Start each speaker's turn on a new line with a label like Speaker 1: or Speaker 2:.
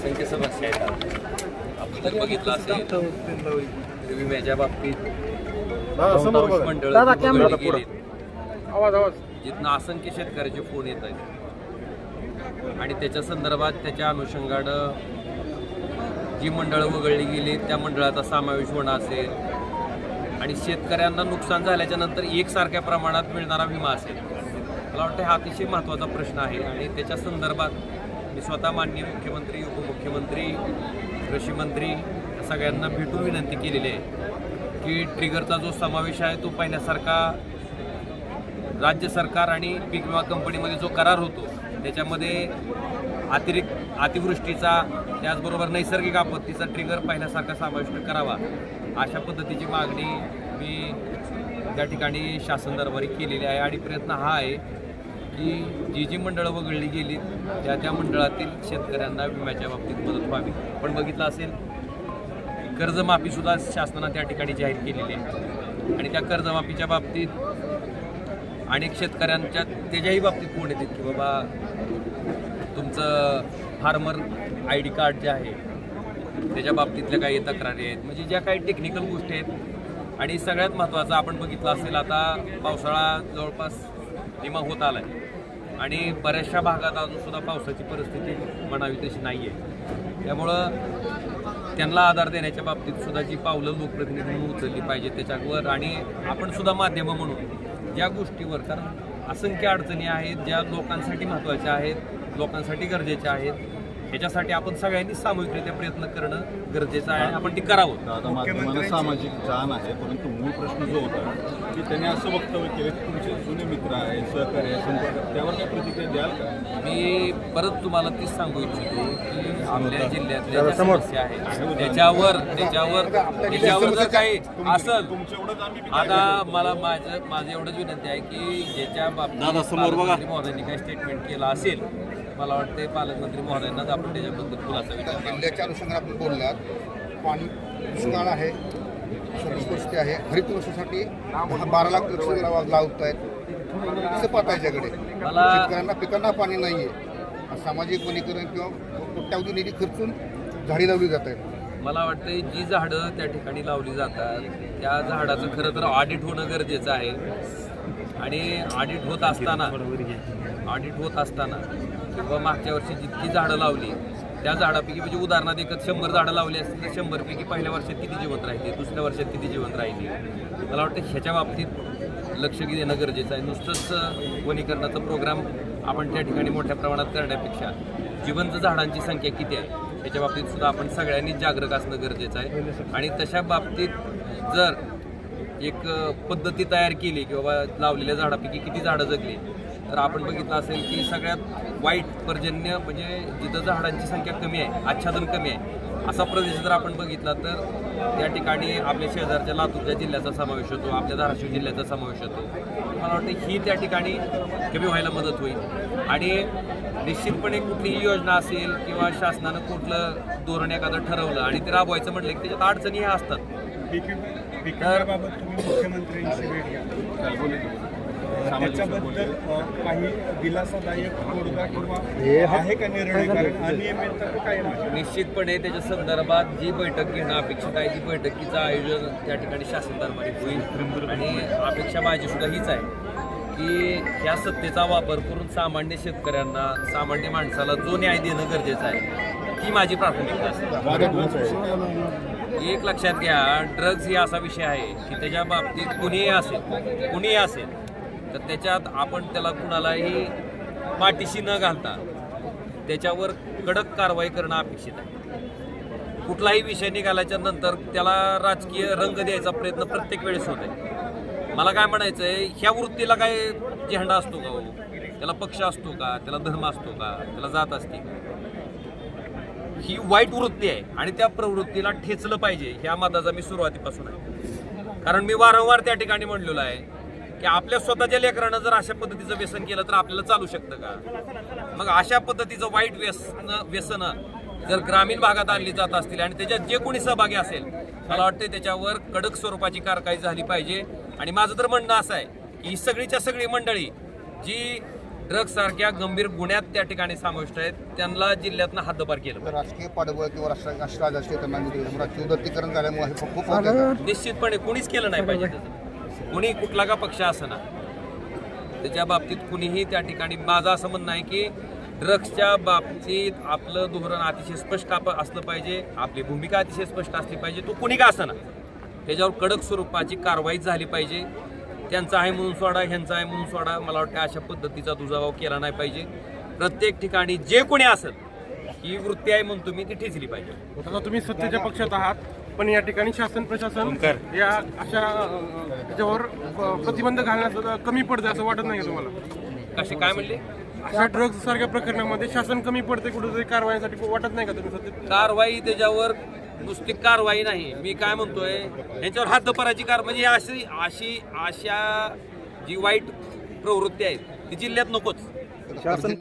Speaker 1: असंख्य समस्या आहेत. आपण जर बघितलं असेल विम्याच्या बाबतीत मंडळ जिथनं असंख्य शेतकऱ्याचे फोन येत आहेत आणि त्याच्या संदर्भात त्याच्या अनुषंगानं जी मंडळं वगळली गेली त्या मंडळाचा समावेश होणं असेल आणि शेतकऱ्यांना नुकसान झाल्याच्या नंतर एकसारख्या प्रमाणात मिळणारा विमा असेल. मला वाटतं हा अतिशय महत्त्वाचा प्रश्न आहे आणि त्याच्या संदर्भात मी स्वतः माननीय मुख्यमंत्री, उपमुख्यमंत्री, कृषी मंत्री सगळ्यांना भेटून विनंती केलेली आहे की ट्रिगरचा जो समावेश आहे तो पहिल्यासारखा राज्य सरकार आणि पीक विमा कंपनीमध्ये जो करार होतो त्याच्यामध्ये अतिवृष्टीचा त्याचबरोबर नैसर्गिक आपत्तीचा ट्रिगर पहिल्यासारखा समाविष्ट करावा अशा पद्धतीची मागणी मी त्या ठिकाणी शासन दरबारी केलेली आहे आणि प्रयत्न हा आहे की जी मंडळं वगळली गेली त्या मंडळातील शेतकऱ्यांना विम्याच्या बाबतीत मदत व्हावी. आपण बघितलं असेल कर्जमाफीसुद्धा शासनानं त्या ठिकाणी जाहीर केलेली आहे आणि त्या कर्जमाफीच्या बाबतीत अनेक शेतकऱ्यांच्या त्याच्याही बाबतीत फोन येतात की बाबा तुमचं फार्मर ID कार्ड जे आहे त्याच्या बाबतीतल्या काही तक्रारी आहेत, म्हणजे ज्या काही टेक्निकल गोष्टी आहेत. आणि सगळ्यात महत्त्वाचं आपण बघितलं असेल आता पावसाळा जवळपास निमा होत आला आहे आणि बऱ्याचशा भागात अजूनसुद्धा पावसाची परिस्थिती म्हणावी तशी नाही आहे. त्यामुळं त्यांना आधार देण्याच्या बाबतीत सुद्धा जी पावलं लोकप्रतिनिधींनी उचलली पाहिजे त्याच्यावर आणि आपण सुद्धा माध्यमं म्हणून ज्या गोष्टीवर, कारण असंख्य अडचणी आहेत ज्या लोकांसाठी महत्त्वाच्या आहेत, लोकांसाठी गरजेच्या आहेत, ह्याच्यासाठी आपण सगळ्यांनी सामूहिकरित्या प्रयत्न करणं गरजेचं आहे. आपण ते करावं.
Speaker 2: दादा, माध्यमांना सामाजिक जाण आहे, परंतु मूळ प्रश्न जो होता की त्यांनी असं वक्तव्य केलं की तुमचे जुने मित्र आहे, सहकारी आहे, संपर्क, त्यावर काय प्रतिक्रिया द्याल का?
Speaker 1: मी परत तुम्हाला तीच सांगू इच्छितो की आपल्या जिल्ह्यातल्या ज्या समस्या आहेत त्याच्यावर जर काही असेल आता मला माझं एवढंच विनंती आहे की ज्याच्या बाबतीत पालकमंत्री महोदयांनी काही स्टेटमेंट केलं असेल, मला वाटते पालकमंत्री महोदयांनाच आपण त्याच्याबद्दल खुलासा विचार.
Speaker 3: जिल्ह्याच्या अनुषंगाने आपण बोललात, पाणी दुष्काळ आहे, परिस्थिती आहे, हरित वर्षासाठी 12 लाख वृक्ष लावत आहेत. कसं पाहता याच्याकडे? शेतकऱ्यांना पिकांना पाणी नाही आहे, सामाजिक वनीकरण किंवा कोट्यावधी निधी खर्चून झाडी लावली जात आहेत.
Speaker 1: मला वाटतं जी झाडं त्या ठिकाणी लावली जातात त्या झाडाचं खरं तर ऑडिट होणं गरजेचं आहे आणि ऑडिट होत असताना किंवा मागच्या वर्षी जितकी झाडं लावली त्या झाडापैकी म्हणजे उदाहरणार्थ एकच 100 झाडं लावली असतील तर 100 पैकी पहिल्या वर्षात किती जिवंत राहिली, दुसऱ्या वर्षात किती जिवंत राहिली. मला वाटतं ह्याच्या बाबतीत लक्ष देणं गरजेचं आहे. नुसतंच वनीकरणाचा प्रोग्राम आपण त्या ठिकाणी मोठ्या प्रमाणात करण्यापेक्षा जिवंत झाडांची संख्या किती आहे ह्याच्या बाबतीत सुद्धा आपण सगळ्यांनी जागरूक असणं गरजेचं आहे. आणि तशा बाबतीत जर एक पद्धती तयार केली की बाबा लावलेल्या झाडापैकी किती झाडं जगली तर आपण बघितलं असेल की सगळ्यात वाईट पर्जन्य म्हणजे जिथं झाडांची संख्या कमी आहे, आच्छादन कमी आहे असा प्रदेश जर आपण बघितला तर त्या ठिकाणी आपल्या शेजारच्या लातूरच्या जिल्ह्याचा समावेश होतो, आपल्या धाराशिव जिल्ह्याचा समावेश होतो. मला वाटतं ही त्या ठिकाणी कमी व्हायला मदत होईल आणि निश्चितपणे कुठलीही योजना असेल किंवा शासनानं कुठलं धोरण एखादं ठरवलं आणि ते राबवायचं म्हटलं की त्याच्यात अडचणी ह्या असतात.
Speaker 4: पिकाबाबत तुम्ही मुख्यमंत्र्यांची भेट घ्या, त्याच्याबद्दल काही दिलासादायक तोडगा किंवा आहे का निर्णय? कारण अनियमितता काही नाही.
Speaker 1: निश्चितपणे त्याच्या संदर्भात जी बैठक घेणं अपेक्षित आहे ती बैठकीचं आयोजन त्या ठिकाणी शासन दरबारी होईल आणि अपेक्षा माझी सुद्धा हीच आहे की ह्या सत्तेचा वापर करून सामान्य शेतकऱ्यांना, सामान्य माणसाला जो न्याय देणं गरजेचं आहे ती माझी प्राथमिकता असते. एक लक्षात घ्या, ड्रग्ज ही असा विषय आहे की त्याच्या बाबतीत कुणीही असेल तर त्याच्यात आपण त्याला कुणालाही पाठीशी न घालता त्याच्यावर कडक कारवाई करणं अपेक्षित आहे. कुठलाही विषय निघाल्याच्या नंतर त्याला राजकीय रंग द्यायचा प्रयत्न प्रत्येक वेळेस होत आहे. मला काय म्हणायचं आहे, ह्या वृत्तीला काय झेंडा असतो का हो? त्याला पक्ष असतो का? त्याला धर्म असतो का? त्याला जात असते? ही वाईट वृत्ती आहे आणि त्या प्रवृत्तीला ठेचलं पाहिजे ह्या मताचा मी सुरुवातीपासून आहे. कारण मी वारंवार त्या ठिकाणी म्हणलेलो आहे की आपल्या स्वतःच्या लेकरानं जर अशा पद्धतीचं व्यसन केलं तर आपल्याला चालू शकतं का? मग अशा पद्धतीचं वाईट व्यसन जर ग्रामीण भागात आणली जात असतील आणि त्याच्यात जे कोणी सहभागी असेल मला वाटतं त्याच्यावर कडक स्वरूपाची कारवाई झाली पाहिजे. आणि माझं तर म्हणणं असं आहे की ही सगळीच्या सगळी मंडळी जी ड्रग्स सारख्या गंभीर गुन्ह्यात त्या ठिकाणी समाविष्ट आहेत त्यांना जिल्ह्यातनं हद्दपार केलं पाहिजे.
Speaker 3: राजकीय पाठबळ किंवा राजकीय त्यांना उदात्तीकरण झाल्यामुळे हे खूप होत आहे.
Speaker 1: निश्चितपणे कुणीच केलं नाही पाहिजे त्याचं. कुणी कुठला का पक्ष असना त्याच्या बाबतीत कुणीही त्या ठिकाणी माझं असं म्हणणं आहे की ड्रग्सच्या बाबतीत आपलं धोरण अतिशय स्पष्ट असलं पाहिजे, आपली भूमिका अतिशय स्पष्ट असली पाहिजे. तो कुणी का असना त्याच्यावर कडक स्वरूपाची कारवाई झाली पाहिजे. त्यांचा आहे म्हणून सोडा, ह्यांचा आहे म्हणून सोडा, मला वाटतं अशा पद्धतीचा दुजाभाव केला नाही पाहिजे. प्रत्येक ठिकाणी जे कोणी असेल ही वृत्ती आहे म्हणून तुम्ही ती ठेचली पाहिजे.
Speaker 5: आता तुम्ही सत्तेच्या पक्षात आहात, पण या ठिकाणी शासन प्रशासन या अशा त्याच्यावर प्रतिबंध घालण्याचं कमी पडतं असं वाटत नाही का तुम्हाला?
Speaker 1: कसे काय म्हणले?
Speaker 5: अशा ड्रग्ज सारख्या प्रकरणामध्ये शासन कमी पडते कुठेतरी कारवाईसाठी वाटत नाही का तुम्ही सत्तेत?
Speaker 1: कारवाई त्याच्यावर नुसती कारवाई नाही, मी काय म्हणतोय यांच्यावर हद्दपाराची कारवाई म्हणजे अशा जी वाईट प्रवृत्ती आहेत ती जिल्ह्यात नकोच.